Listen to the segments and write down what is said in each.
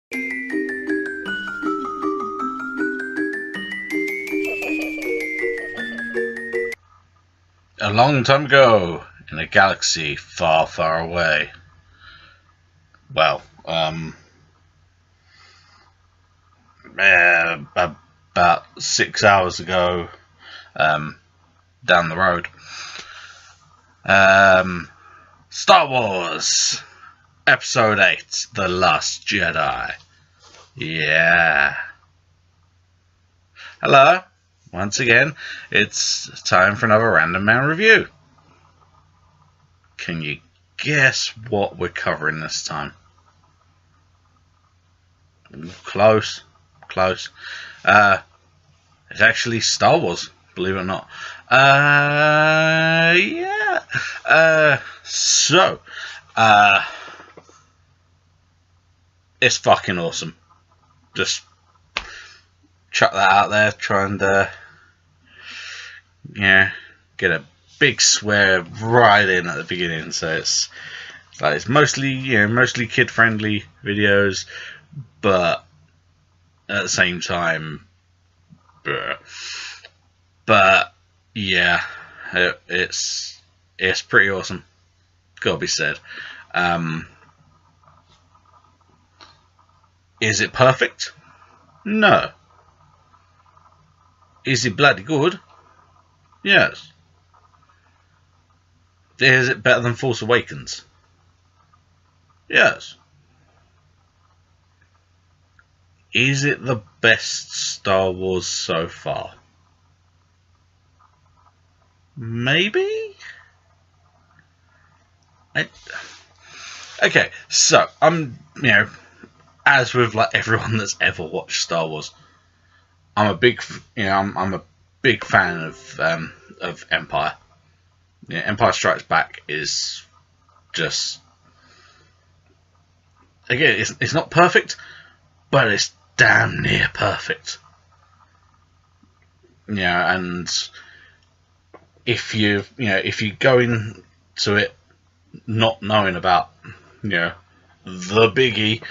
A long time ago, in a galaxy far, far away. Well, about 6 hours ago, down the road. Star Wars Episode 8, The Last Jedi. Yeah. Hello. Once again, it's time for another Randomman review. Can you guess what we're covering this time? Close. It's actually Star Wars, believe it or not. Yeah. It's fucking awesome. Just chuck that out there, try and get a big swear right in at the beginning. So it's mostly kid friendly videos, but at the same time, but yeah, it's pretty awesome. Gotta be said. Is it perfect? No. Is it bloody good? Yes. Is it better than Force Awakens? Yes. Is it the best Star Wars so far? Maybe? Okay, so as with like everyone that's ever watched Star Wars, I'm a big fan of Empire. Yeah, Empire Strikes Back is just, again, it's not perfect, but it's damn near perfect. Yeah, and if you go into it not knowing about the biggie,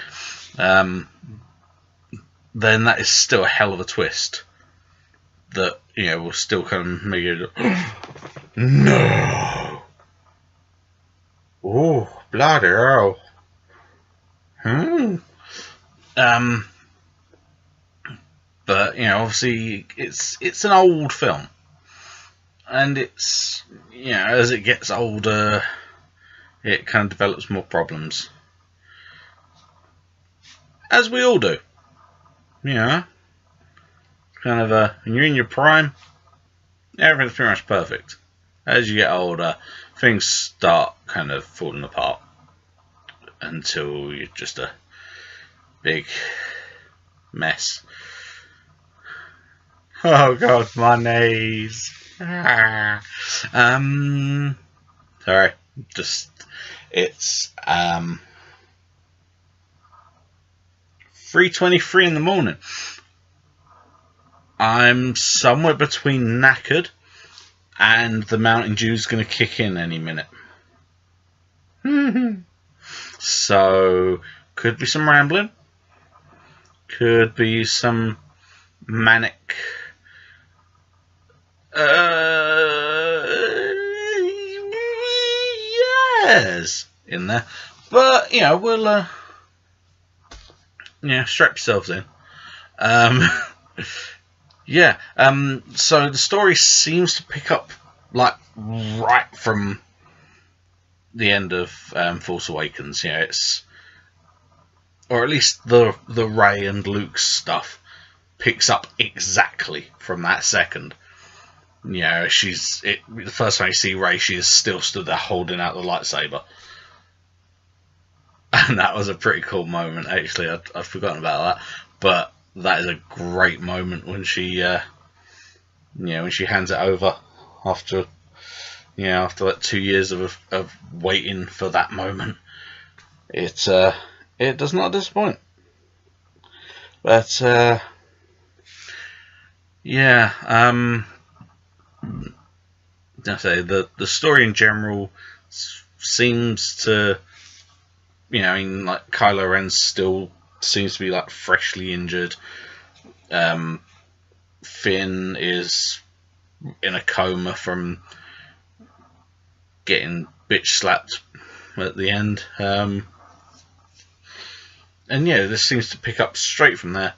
then that is still a hell of a twist that will still kind of make it no. Oh, bloody hell. But obviously it's an old film, and it's as it gets older, it kind of develops more problems, as we all do. Kind of when you're in your prime, everything's pretty much perfect. As you get older, things start kind of falling apart until you're just a big mess. Oh god, my knees. Sorry, it's 3:23 in the morning. I'm somewhere between knackered and the Mountain Dew's going to kick in any minute. So, could be some rambling. Could be some manic yes in there. But, we'll strap yourselves in. So the story seems to pick up like right from the end of Force Awakens. It's, or at least the Rey and Luke stuff picks up exactly from that second. The first time you see Rey, she is still stood there holding out the lightsaber. And that was a pretty cool moment, actually. I'd forgotten about that. But that is a great moment when she when she hands it over after like 2 years of waiting for that moment. It does not disappoint. But I say the story in general seems to, like Kylo Ren's still seems to be like freshly injured. Finn is in a coma from getting bitch slapped at the end. And yeah, this seems to pick up straight from there.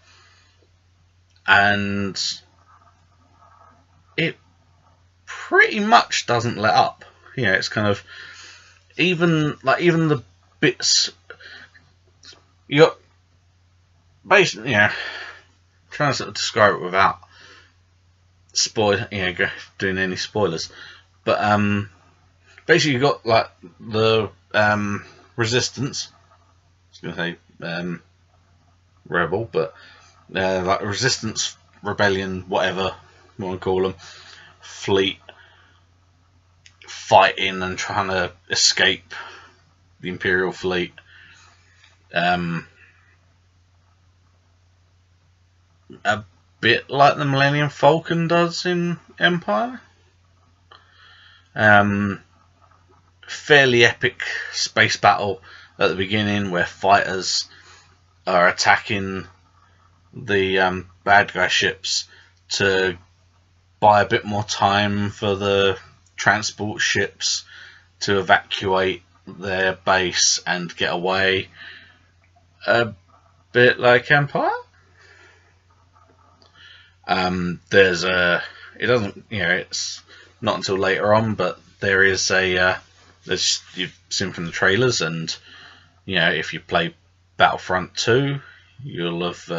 And it pretty much doesn't let up. It's kind of even the bits you got. Basically, trying to sort of describe it without doing any spoilers. But basically, you got like the resistance. I was going to say rebel, but like resistance, rebellion, whatever you want to call them, fleet fighting and trying to escape the Imperial fleet. A bit like the Millennium Falcon does in Empire. Fairly epic space battle at the beginning where fighters are attacking the bad guy ships to buy a bit more time for the transport ships to evacuate their base and get away. A bit like Empire. It doesn't, it's not until later on, but there is there's, you've seen from the trailers, and if you play Battlefront 2, you'll have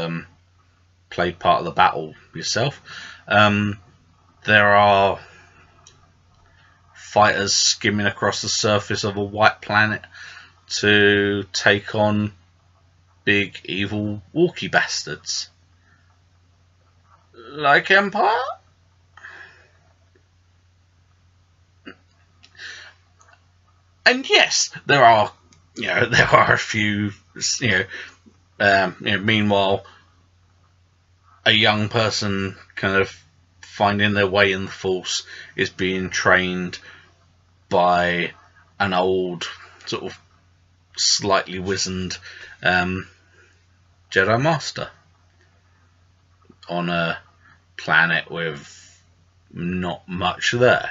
played part of the battle yourself. There are fighters skimming across the surface of a white planet to take on big evil walkie bastards. Like Empire? And yes, there are a few, meanwhile, a young person kind of finding their way in the Force is being trained by an old, sort of slightly wizened Jedi Master on a planet with not much there.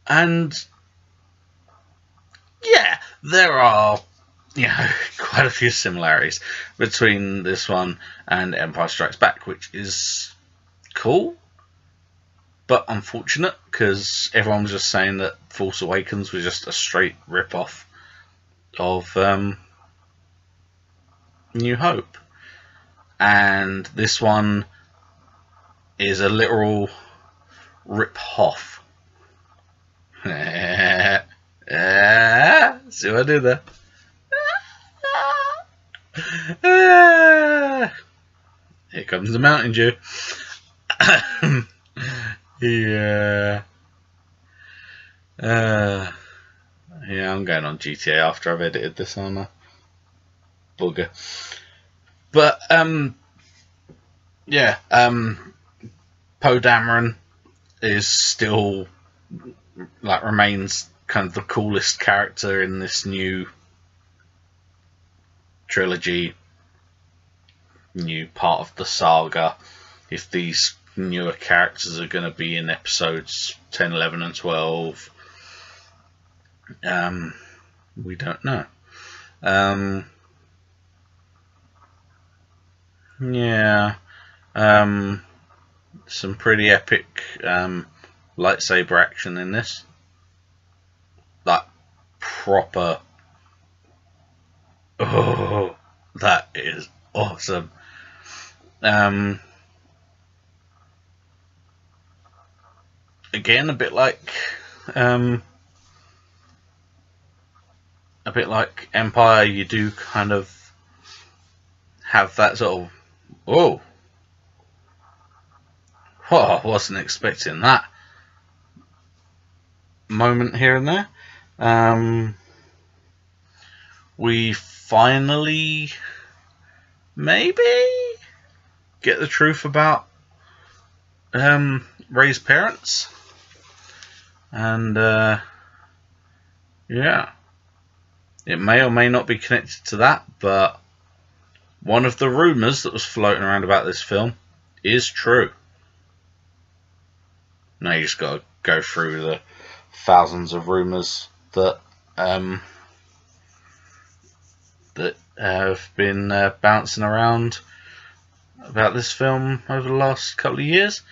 And yeah, there are quite a few similarities between this one and Empire Strikes Back, which is cool but unfortunate because everyone was just saying that Force Awakens was just a straight rip-off of New Hope, and this one is a literal rip-off. See what I did there? Here comes the Mountain Dew. Yeah. Yeah, I'm going on GTA after I've edited this, aren't I? Bugger. But Poe Dameron is still remains kind of the coolest character in this new trilogy, new part of the saga. If these newer characters are going to be in episodes 10, 11 and 12, we don't know. Some pretty epic lightsaber action in this. Like proper. Oh, that is awesome. Again, a bit like Empire, you do kind of have that sort of I wasn't expecting that moment here and there. We finally maybe get the truth about Rey's parents, and Yeah. It may or may not be connected to that, but one of the rumours that was floating around about this film is true. Now you just got to go through the thousands of rumours that have been bouncing around about this film over the last couple of years,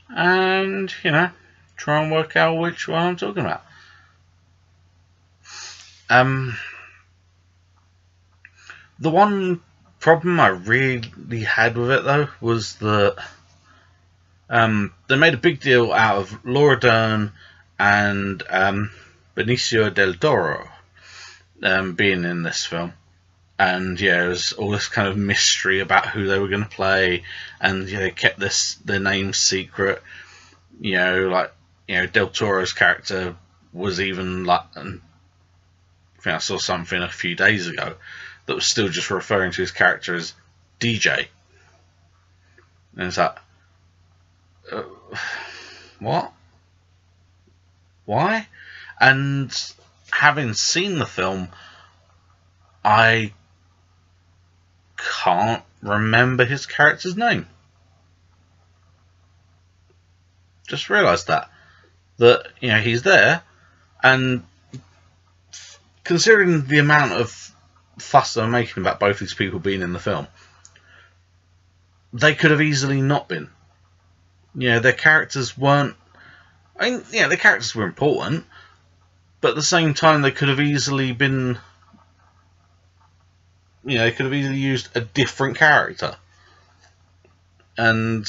and try and work out which one I'm talking about. The one problem I really had with it though was that they made a big deal out of Laura Dern and Benicio del Toro being in this film. And there was all this kind of mystery about who they were going to play, and they kept their name secret. Del Toro's character was even like, I think I saw something a few days ago that was still just referring to his character as DJ, and it's like, what? Why? And having seen the film, I can't remember his character's name. Just realised that he's there, and considering the amount of fuss they're making about both these people being in the film, they could have easily not been. Their characters weren't. Their characters were important, but at the same time, they could have easily been. They could have easily used a different character. And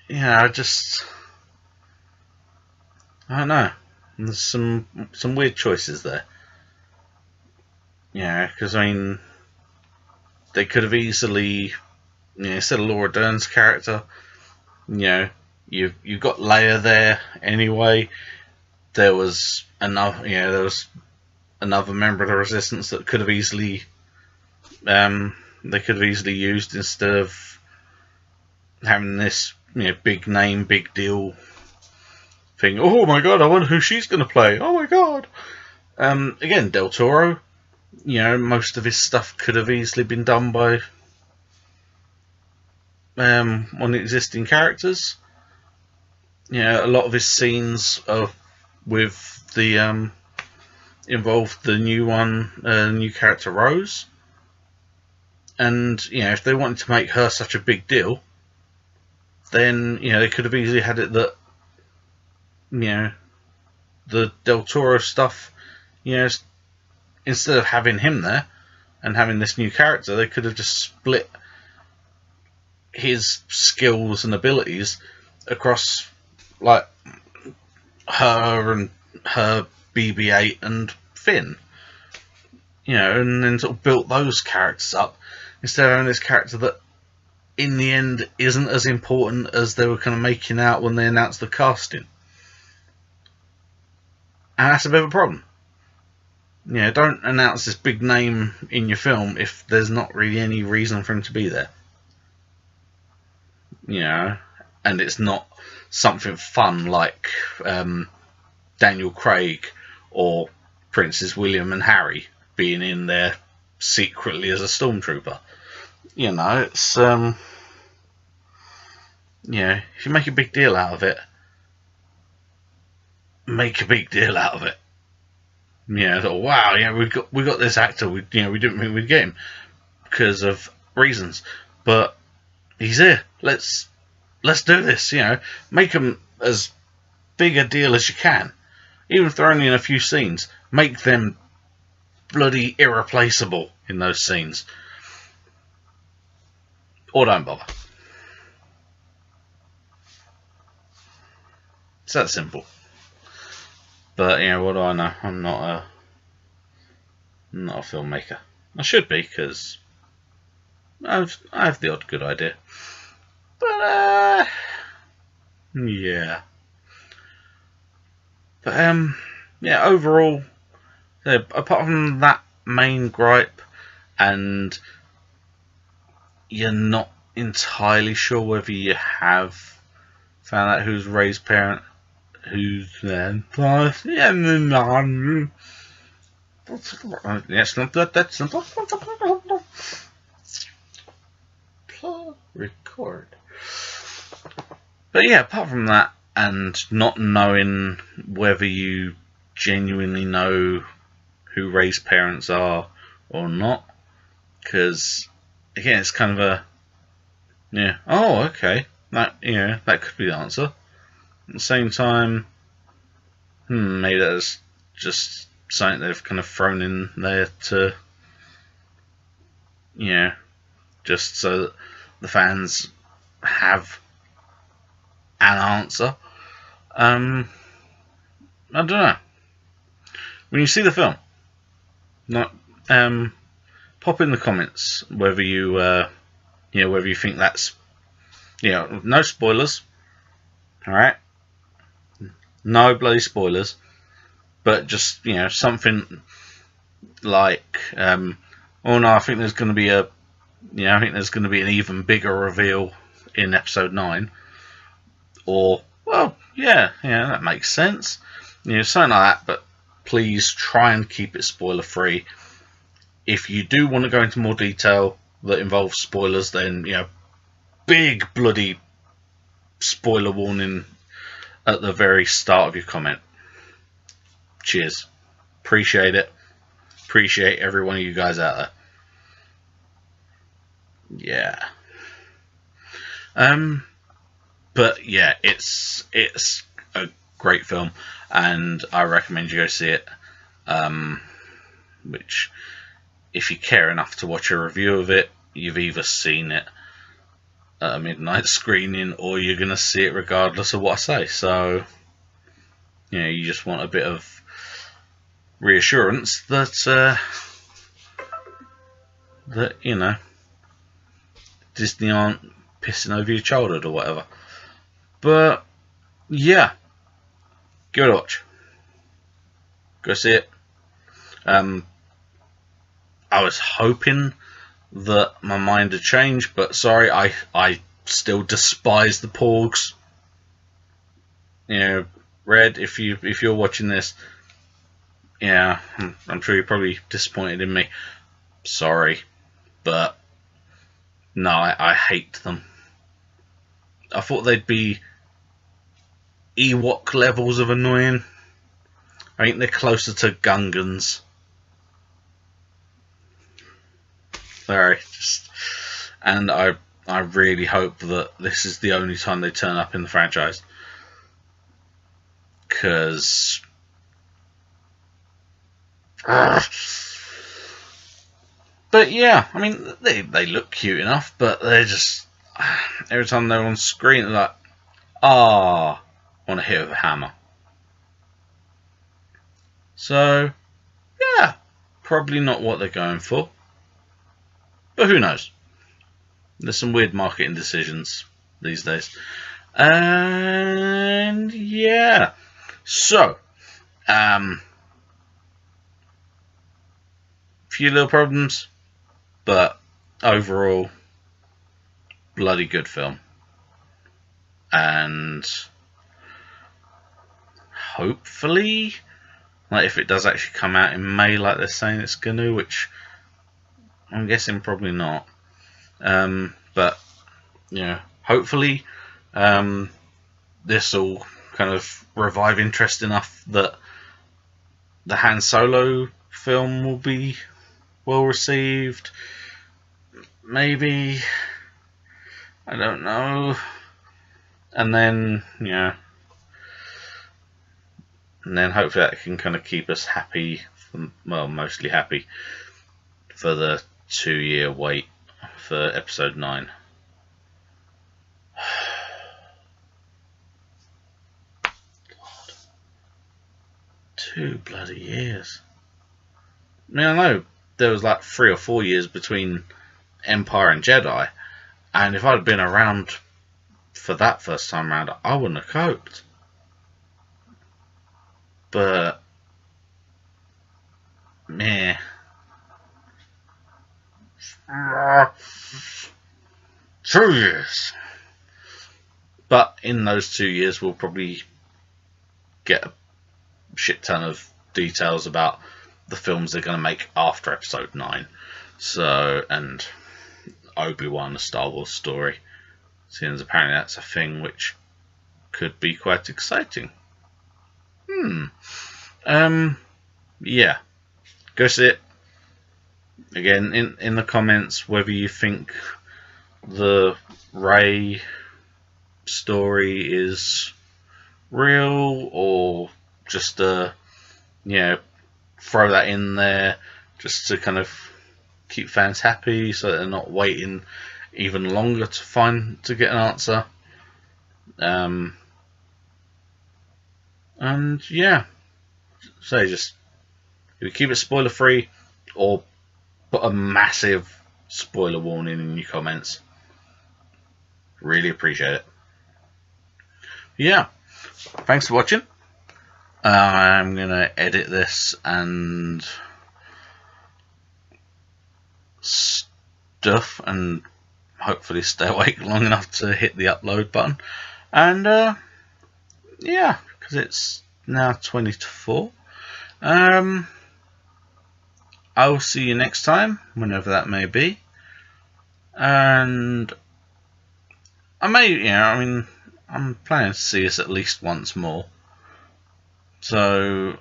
I don't know. There's some weird choices there. Because they could have easily, instead of Laura Dern's character, you've got Leia there anyway. There was another member of the Resistance that could have easily used instead of having this big name, big deal thing. Oh my god, I wonder who she's going to play. Oh my god. Again, Del Toro, most of his stuff could have easily been done by one of the existing characters. A lot of his scenes are with the involved the new character Rose, and if they wanted to make her such a big deal, then they could have easily had it that the Del Toro stuff, instead of having him there and having this new character, they could have just split his skills and abilities across like her and her BB-8 and Finn, and then sort of built those characters up instead of having this character that in the end isn't as important as they were kind of making out when they announced the casting. And that's a bit of a problem. Don't announce this big name in your film if there's not really any reason for him to be there. And it's not something fun like Daniel Craig or Princes William and Harry being in there secretly as a stormtrooper. It's if you make a big deal out of it, make a big deal out of it. Wow, we got this actor. We didn't think we'd get him because of reasons, but he's here. Let's do this. Make him as big a deal as you can, even if they're only in a few scenes. Make them bloody irreplaceable in those scenes, or don't bother. It's that simple. But what do I know? I'm not a filmmaker. I should be, because I have the odd good idea. But yeah. But overall, apart from that main gripe, and you're not entirely sure whether you have found out who's Rey's parent, who's then plus none. Yes, not that. That's record. But yeah, apart from that, and not knowing whether you genuinely know who Rey's parents are or not, because again, it's kind of a oh, okay, that that could be the answer. At the same time, maybe that's just something they've kind of thrown in there to just so that the fans have an answer. I don't know. When you see the film, not pop in the comments whether you whether you think that's no spoilers. All right, no bloody spoilers, but just something like oh no, I think there's going to be I think there's going to be an even bigger reveal in episode 9, or well that makes sense, something like that. But please try and keep it spoiler free. If you do want to go into more detail that involves spoilers, then big bloody spoiler warning at the very start of your comment. Cheers. Appreciate it. Appreciate every one of you guys out there. Yeah. But yeah, it's a great film, and I recommend you go see it. Which, if you care enough to watch a review of it, you've either seen it at a midnight screening, or you're going to see it regardless of what I say. So, you just want a bit of reassurance that Disney aren't pissing over your childhood or whatever. But yeah, give it a watch. Go see it. I was hoping that my mind had changed, but sorry, I still despise the Porgs. Red, if you're watching this, I'm sure you're probably disappointed in me. Sorry, but no, I hate them. I thought they'd be Ewok levels of annoying. I think they're closer to Gungans. Sorry, and I really hope that this is the only time they turn up in the franchise, because but yeah, I mean they look cute enough, but they're just every time they're on screen they're like, I want to hit with a hammer. So yeah, probably not what they're going for. But who knows? There's some weird marketing decisions these days. And yeah. So, few little problems, but overall, bloody good film. And hopefully, like if it does actually come out in May like they're saying it's going to, which I'm guessing probably not. But hopefully this will kind of revive interest enough that the Han Solo film will be well received. Maybe, I don't know. And then hopefully that can kind of keep us happy, well, mostly happy, for the 2-year wait for episode 9. God. 2 bloody years. I mean, I know there was like 3 or 4 years between Empire and Jedi, and if I'd been around for that first time round, I wouldn't have coped. But meh. 2 years. But in those 2 years, we'll probably get a shit ton of details about the films they're going to make after Episode 9. So, and Obi-Wan, a Star Wars story. Since apparently that's a thing which could be quite exciting. Yeah. Go see it. Again, in the comments, whether you think the Rey story is real or just throw that in there just to kind of keep fans happy so that they're not waiting even longer to get an answer. And yeah, so just if you keep it spoiler free or put a massive spoiler warning in your comments, really appreciate it. Yeah, thanks for watching. I'm gonna edit this and stuff and hopefully stay awake long enough to hit the upload button. And yeah, because it's now 20 to 4. I will see you next time, whenever that may be. And I may, I'm planning to see us at least once more. So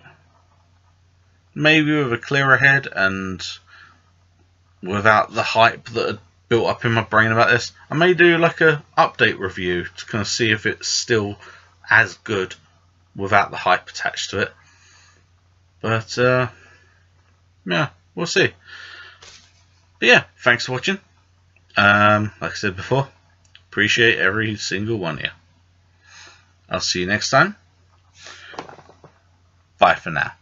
maybe with a clearer head and without the hype that had built up in my brain about this, I may do like a update review to kind of see if it's still as good without the hype attached to it. But yeah, we'll see. But yeah, thanks for watching. Like I said before, appreciate every single one of you. I'll see you next time. Bye for now.